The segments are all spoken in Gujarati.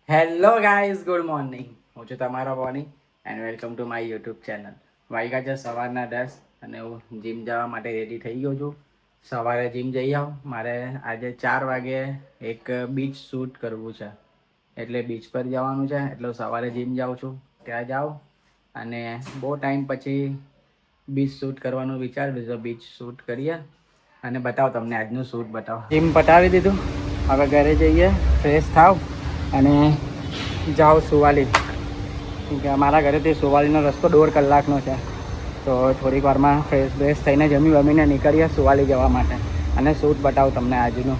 Hello guys, good morning. હું છું તમારો Boney and welcome to my YouTube channel. વાગ્યા છે સવારના 10 અને હું જીમ જવા માટે રેડી થઈ ગયો છું. સવારે જીમ જઈ આવું. મારે આજે 4 વાગે એક બીચ શૂટ કરવું છે, એટલે બીચ પર જવાનું છે. એટલે સવારે જીમ જાઉં છું, ત્યાં જાઉં અને બહુ ટાઈમ પછી બીચ શૂટ કરવાનું વિચાર્યું તો બીચ શૂટ કરીએ અને બતાવો તમને આજનું શૂટ બતાવો. જીમ પટાવી દીધું, હવે ઘરે જઈએ, ફ્રેશ થાવ અને જાઓ સુવાલી. કે અમારા ઘરેથી સુવાલીનો રસ્તો 1.5 કલાકનો છે, તો થોડીક વારમાં ફ્રેશ બ્રેશ થઈને જમી વમીને નીકળીએ સુવાલી જવા માટે. અને શૂટ બતાવું તમને આજનું.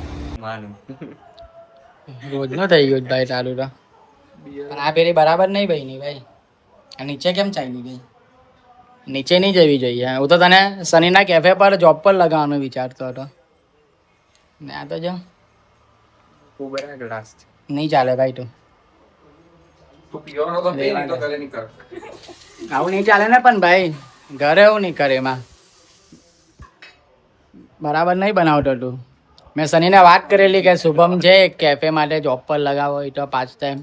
રોજનો થઈ ગયો ભાઈ ચાલુ તો, પણ આ પેલી બરાબર નહીં ભાઈ ની ભાઈ. આ નીચે કેમ ચાલી ગઈ? નીચે નહીં જવી જોઈએ. હું તો તને શનિના કેફે પર જોબ પર લગાવવાનું વિચારતો હતો ને આ તો જો ગ્લાસ નહીં ચાલે ભાઈ. તું આવું નહીં ચાલે ને પણ ભાઈ, ઘરે એવું નહીં કરે. એમાં બરાબર નહીં બનાવતો તું. મેં શનિને વાત કરેલી કે શુભમ છે કેફે માટે જોબ પર લગાવો એ તો 5 ટાઈમ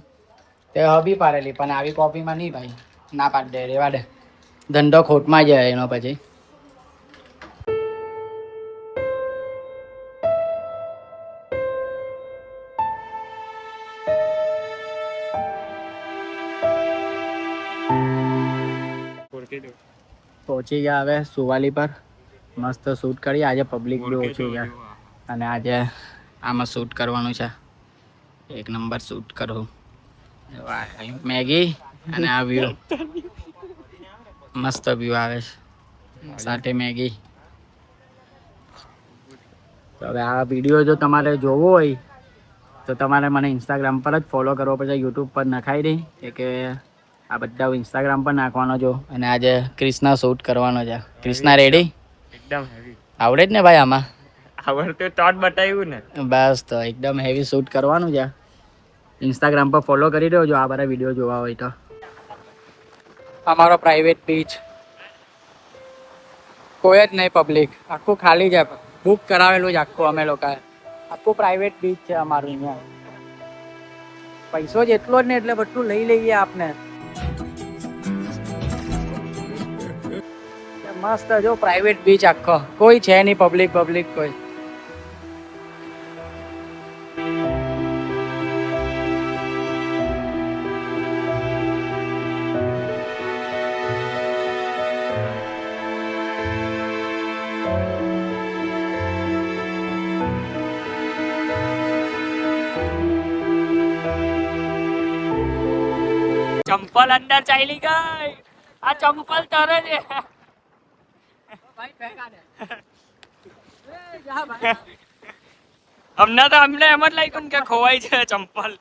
તે હબી પાડેલી, પણ આવી કોફીમાં નહીં ભાઈ. ના પાડ દે, રેવા દે. ધંધો ખોટમાં જાય એનો પછી. પહોંચી ગયા હવે સુવાલી પર. મસ્ત શૂટ કરી. આજે પબ્લિક બી ઓછી છે અને આજે આમાં શૂટ કરવાનું છે. એક નંબર શૂટ કરું. મેગી અને આ વ્યૂ મસ્ત વ્યૂ આવે છે, સાથે મેગી. તો હવે આ વિડીયો જો તમારે જોવો હોય તો તમારે મને ઇન્સ્ટાગ્રામ પર જ ફોલો કરવો પડશે. યુટ્યુબ પર નખાઈ દઈ કે આ બધા ઇન્સ્ટાગ્રામ પર નાખવાનો છો. અને આજે ક્રિષ્ના શૂટ કરવાનો છે. ક્રિષ્ના રેડી? એકદમ હેવી. આવડે જ ને ભાઈ આમાં? આવડતું તો જ બતાવ્યું ને. બસ તો એકદમ હેવી શૂટ કરવાનું છે. ઇન્સ્ટાગ્રામ પર ફોલો કરી દો જો આ બધા વિડીયો જોવા હોય તો. અમારો પ્રાઇવેટ બીચ, કોઈ જ નહીં પબ્લિક, આખું ખાલી છે. બુક કરાવેલું છે આખું અમે લોકોએ. આખું પ્રાઇવેટ બીચ છે અમારું અહીંયા. પૈસો જ એટલો જ ને એટલે બધું લઈ લઈએ આપને. મસ્ત જો પ્રાઇવેટ બીચ આખો, કોઈ છે નહીં પબ્લિક કોઈ. ચંપલ અંદર ચાલી ગઈ. આ ચંપલ તરે છે. અમને એમ જ લાગ્યું કે ખોવાઈ છે ચંપલ.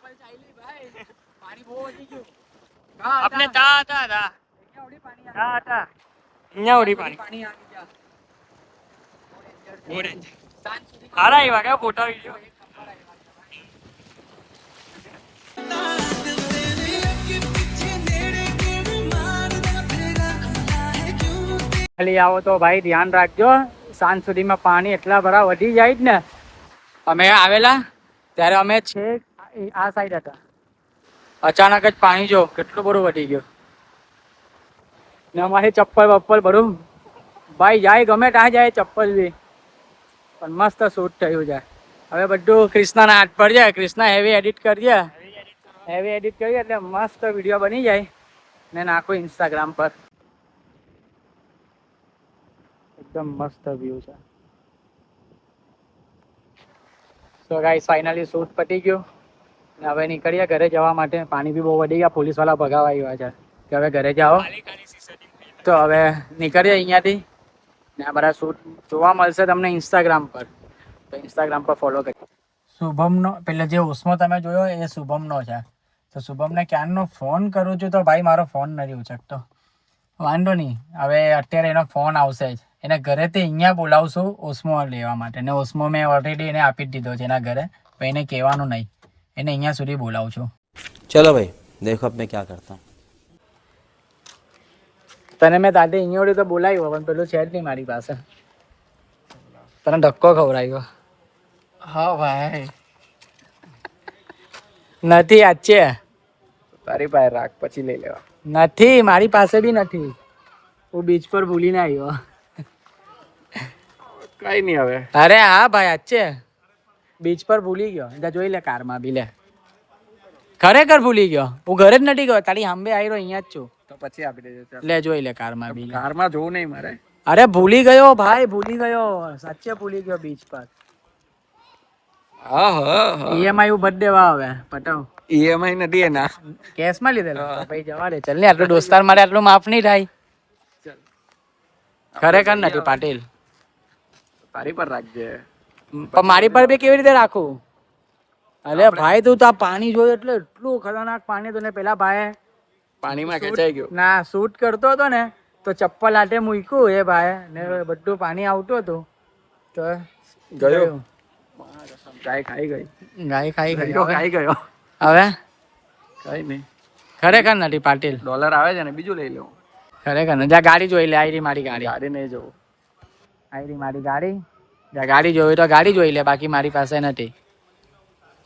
આપણે તા હતા અહીંયા ઓડી પાણી હારા આવ્યા કે ફોટો વિડીયો. ખાલી આવો તો ભાઈ ધ્યાન રાખજો. સાંજ સુધીમાં પાણી એટલા બધા વધી જાય જ ને. અમે આવેલા ત્યારે અમે છેક આ સાઈડ હતા, અચાનક જ પાણી જો કેટલું બધું વધી ગયું ને અમારી ચપ્પલ બપ્પલ બધું ભાઈ જાય, ગમે ત્યાં જાય ચપ્પલ બી. પણ મસ્ત શૂટ થયું છે. હવે બધું ક્રિષ્નાના હાથ પર જાય. ક્રિષ્ના હેવી એડિટ કરીએ, હેવી એડિટ કરીએ એટલે મસ્ત વિડીયો બની જાય ને નાખું ઇન્સ્ટાગ્રામ પર. એકદમ મસ્ત વ્યૂ છે. સો ગાઈસ, ફાઇનલી શૂટ પતી ગયું. હવે નીકળીએ ઘરે જવા માટે. પાણી બી બહુ વધી ગયા, પોલીસ વાળા ભગાવા આવ્યા છે કે હવે ઘરે જાઓ. તો હવે નીકળીએ અહીંયાથી ને આ બધા શૂટ જોવા મળશે તમને ઇન્સ્ટાગ્રામ પર, તો ઇન્સ્ટાગ્રામ પર ફોલો કરી. શુભમનો પેલા જે ઉષ્મો તમે જોયો એ શુભમનો છે. તો શુભમને ક્યારનો ફોન કરું છું તો ભાઈ મારો ફોન નથી ઉચકતો. વાંધો નહીં, હવે અત્યારે એનો ફોન આવશે જ. એને ઘરેથી અહીંયા બોલાવશું ઓસ્મો લેવા માટે. ને ઓસ્મો મેં ઓલરેડી એને આપી જ દીધો છે એના ઘરે, તો એને કહેવાનું નહીં, એને અહીંયા સુધી બોલાવું છું. ચલો ભાઈ, દેખો અબ મેં ક્યાં કરતા હું. તને મેં દાદી અહીંયા તો બોલાવ્યો, પણ પેલું છે જ નહીં મારી પાસે. તને ધક્કો ખવડાવ્યો. હા ભાઈ નથી, યાદ છે. તારી પાસે રાખ, પછી લઈ લેવા. નથી, મારી પાસે બી નથી. હું બીચ પર ભૂલીને આવ્યો. કઈ નહીં હવે. અરે હા ભાઈ, અચ્છે બીચ પર ભૂલી ગયો. જોઈ લે કારમાં બી લે. ખરેખર ભૂલી ગયો. હું ઘરે જ નથી ગયો. તારી સામે આવ્યો, અહીંયા જ છું. તો પછી આપી દેજો. ચાલ લે જોઈ લે કારમાં બી. કારમાં જોવું નહીં મારે. અરે ભૂલી ગયો ભાઈ, ભૂલી ગયો. સાચે ભૂલી ગયો બીચ પર. હા હા EMI બર્થડે વા હવે પટાવ. EMI નથી એના, કેશ માં લીધેલો. ભાઈ જવા દે. ચલ ને, આટલો દોસ્તાર મારે આટલું માફ નહીં થાય. ખરેખર નથી પાટીલ. તારી પર રાખજે. પણ મારી પર બી કેવી રીતે રાખું? અરે ભાઈ તું તો આ પાણી જોયું એટલે એટલું ખતરનાક પાણી હતું ને. પેલા ભાઈ પાણીમાં ખેંચાઈ ગયો. ના શૂટ કરતો હતો ને તો ચપ્પલ આટે મૂક્યું એ ભાઈ ને, બધું પાણી આવતું હતું તો ગયો. ગાય ખાઈ ગઈ. ગાય ખાઈ ગઈ. ખાઈ ગયો. હવે કઈ નહીં. ખરેખર નથી પાટીલ. ડોલર આવે છે ને, બીજું લઈ લઉં. ખરેખર ને. જા ગાડી જોઈ લે. આયરી મારી ગાડી. ગાડી નહીં જોવું. આયરી મારી ગાડી. જા ગાડી જોઈ તો ગાડી જોઈ લે, બાકી મારી પાસે નથી.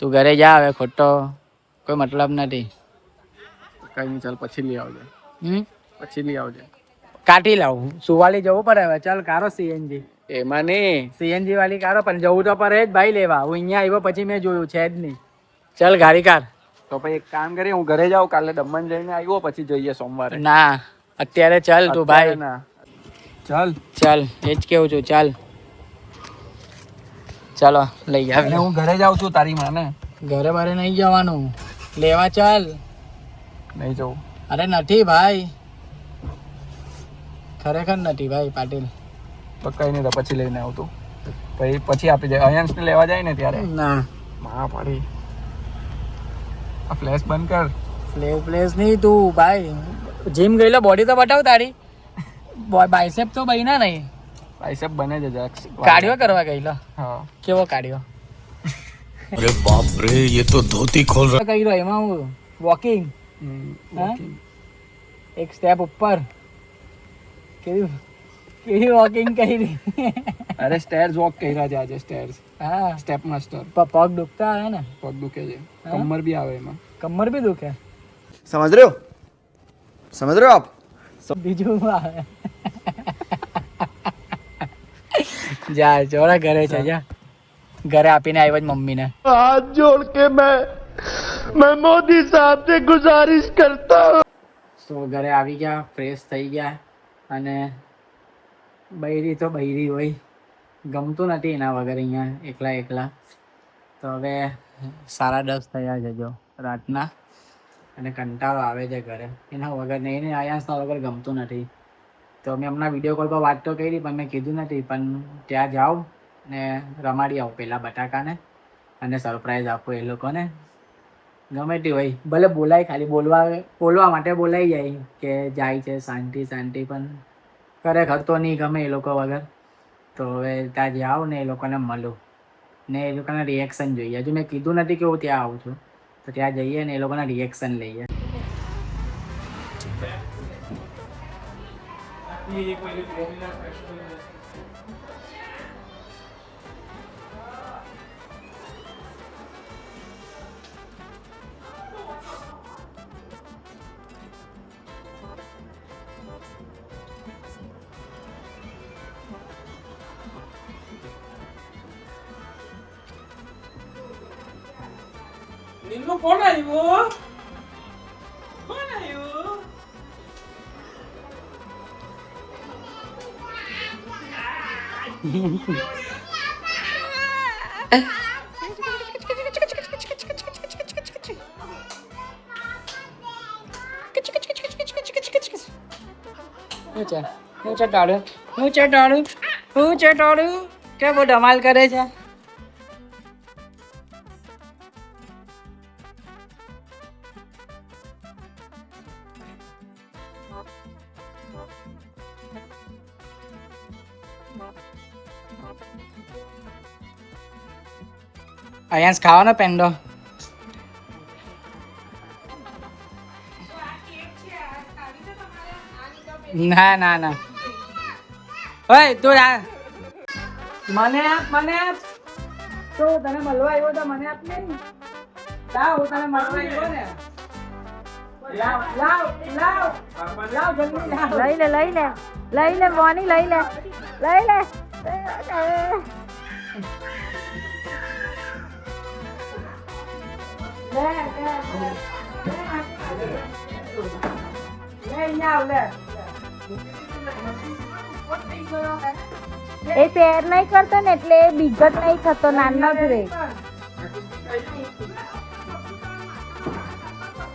તું ઘરે જા હવે, ખોટો કોઈ મતલબ નથી. કઈ નહીં, ચાલ પછી લઈ આવજે. પછી લઈ આવજે. કાઢી લાવું. સુવાલી જવું પડે હવે. ચાલ કારો CNG. એમાં નહીં, CNG વાળી કારો, પણ જવું તો પડે જ ભાઈ લેવા. હું અહીંયા આવ્યો પછી મેં જોયું છે જ નહીં. ચાલ ગાડી કાર. તો પછી એક કામ કરીએ, હું ઘરે જાઉં, કાલે દમણ જઈને આવ્યો પછી જોઈએ સોમવારે. ના અત્યારે ચાલ તું ભાઈ. ના ચાલ ચાલ એ જ કેવું છું. ચાલ ચાલો લઈ અને આવ. હું ઘરે જાઉં છું તારી માને. ઘરે બારે નહીં જવાનું, લેવા ચાલ. નહીં જવું. અરે નથી ભાઈ, ખરેખર નથી ભાઈ પાટીલ. તો કઈ નહીં, તો પછી લઈને આવતું. પછી આપી દે. અયંશને લેવા જાય ને ત્યારે. ના માં પડી. આ ફ્લેશ બંધ કર. પ્લેસ નહીં તું ભાઈ. જીમ ગયેલો, બોડી તો બતાવ તારી. બાયસેપ તો બન્યા નહીં. બાયસેપ બને છે જરાક. કાર્ડિયો કરવા ગયેલો. હા. કેવો કાર્ડિયો? अरे बाप रे, ये तो धोती खोल रहा કર્યો એમાં હું વોકિંગ. એક સ્ટેપ ઉપર કેવી કેવી વોકિંગ કરી. અરે સ્ટેર્સ વોક કર્યા છે આજે. સ્ટેર્સ, હા સ્ટેપ માસ્ટર. પગ દુખતા હે ને? પગ દુખે છે, કમર બી આવે એમાં. કમર બી દુખે. समझ रहे हो? समझ रहे हो आप? બીજું શું આવે? જા જોડા ઘરે છે. જા ઘરે આપીને આવ્યો જ મમ્મીને. हाथ जोड़ के मैं मोदी साहब से गुजारिश करता हूँ. તો ઘરે આવી ગયા, ફ્રેશ થઈ ગયા, અને બૈરી તો બૈરી હોય, ગમતું નથી એના વગર અહીંયા એકલા એકલા. તો હવે 10:30 થયા છે જો રાતના, અને કંટાળો આવે છે ઘરે એના વગર. નહીં ને આયાસના વગર ગમતું નથી. તો મેં હમણાં વિડીયો કોલ પર વાત તો કરી, પણ મેં કીધું નથી. પણ ત્યાં જાઉં ને રમાડી આવું પહેલાં બટાકાને, અને સરપ્રાઈઝ આપું એ લોકોને. ગમે તે હોય, ભલે બોલાય, ખાલી બોલવા માટે બોલાઈ જાય કે જાય છે શાંતિ શાંતિ, પણ ખરેખર તો નહીં ગમે એ લોકો વગર. તો હવે ત્યાં જાઉં ને એ લોકોને મળું ને એ લોકોના રિએક્શન જોઈએ. હજુ મેં કીધું નથી કે હું ત્યાં આવું છું, તો ત્યાં જઈએ ને એ લોકોના રિએક્શન લઈએ. કોણ આવ્યો? કોણ આવ્યો? હું ચટાડું કે બહુ ધમાલ કરે છે. અહીંયા ખાવાનો પેંડો. ના ના ના, ઓય તું આ મને આપ. તો તને મળવા આવ્યો તો મને આપ ને. તા હું તને મળવા આવ્યો ને. લઈ લે બોની લઈ લે એ શેર નહીં કરતો ને એટલે બીગત નહીં થતો, નાનો જ રે.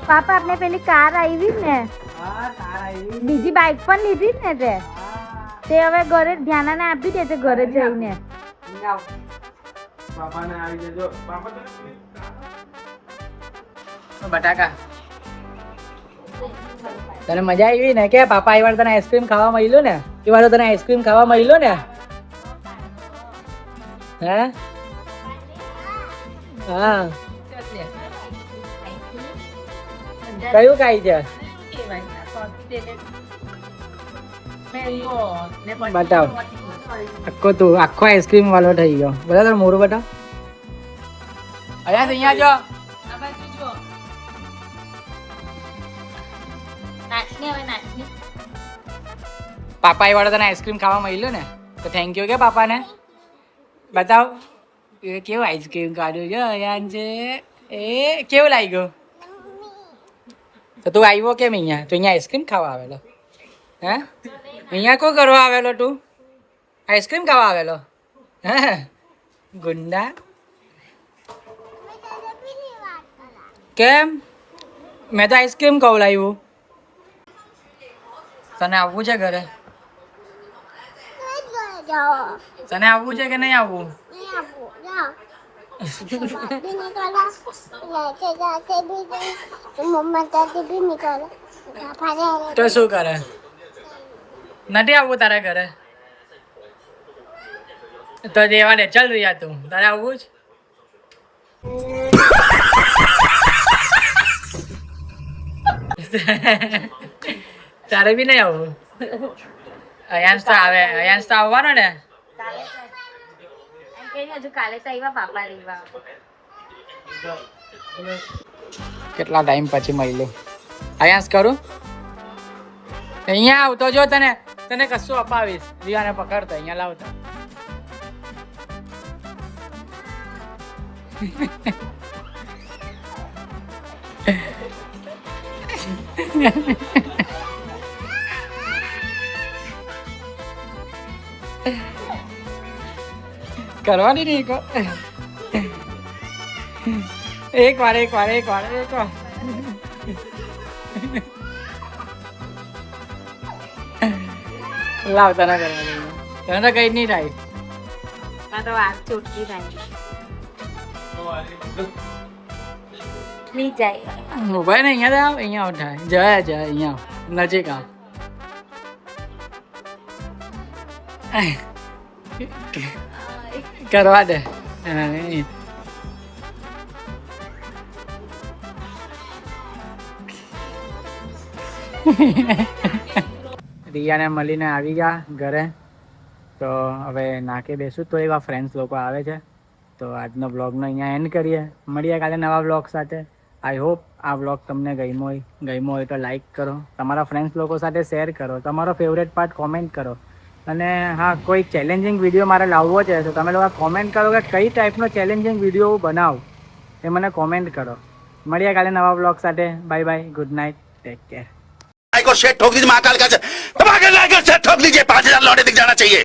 પાપા આપણે પેલી કાર આવી ને, બીજી બાઈક પણ લીધી ને તે હવે ઘરે ધ્યાન આપી દે છે ઘરે જઈને. બટાકા તને મજા આવી ને કે પાપા એ વાર તને આઈસ્ક્રીમ ખાવા મળ્યું ને, એ વાર તને આઈસ્ક્રીમ ખાવા મળ્યું ને? હે હા કયું ખાઈ છે? બતાવ આખો આઈસ્ક્રીમ વાળો થઈ ગયો. બરાબર મોરું બતાવ. અહીંયા જો પાપા એ વાળો તને આઈસ્ક્રીમ ખાવા મળ્યું ને તો થેન્ક યુ કે પાપાને. બતાવ એ કેવું આઈસ્ક્રીમ કાઢ્યું છે અહીંયા છે. એ કેવું લાગ્યું? તો તું આવ્યો કેમ અહીંયા? તું અહીંયા આઈસ્ક્રીમ ખાવા આવેલો? હે અહીંયા શું કરવા આવેલો તું? આઈસ્ક્રીમ ખાવા આવેલો? હે ગુંડા કેમ? મેં તો આઈસ્ક્રીમ ખવડાવ્યું. તને આવવું છે ઘરે? તને આવવું છે કે નહીં આવવું? તો શું કરે? નથી આવવું તારા ઘરે? તો દેવા દે, ચાલ રિયા તું. તારે આવવું જ? તારે બી નહીં આવવું? અયાંશ તો આવે, અયાંશ તો આવવાનો ને? કેટલા ટાઈમ પછી મળ્યું. અયાંશ કરું અહીંયા આવતો જો તને તને કશું અપાવીશ. રિયાને પકડતો અહીંયા લાવતો. કરવાની નહીં એક વાર લાવ. તને કરવાની તને તો કઈ નહીં થાય. ઉભા ને અહીંયા આવ, અહીંયા ઉઠાય. જયા અહીંયા નજીક આવ. કરવા દે. રિયાને મળીને આવી ગયા ઘરે. તો હવે નાકે બેસું તો એવા ફ્રેન્ડ્સ લોકો આવે છે. તો આજનો બ્લોગનો અહીંયા એન્ડ કરીએ. મળીએ કાલે નવા બ્લોગ સાથે. આઈ હોપ આ બ્લોગ તમને ગમ્યો હોય તો લાઈક કરો, તમારા ફ્રેન્ડ્સ લોકો સાથે શેર કરો, તમારો ફેવરેટ પાર્ટ કોમેન્ટ કરો. અને હા, કોઈ ચેલેન્જિંગ વિડીયો મારે લાવવો છે તો તમે લોકો કોમેન્ટ કરો કે કઈ ટાઈપનો ચેલેન્જિંગ વિડીયો બનાવ, એ મને કોમેન્ટ કરો. મળીએ કાલે નવા બ્લોગ સાથે. Bye bye, good night, take care. को शेट ठोक दीजिए, महाकाल का धमाकेदार शेट ठोक दीजिए, 5000 लौटे दिख जाना चाहिए.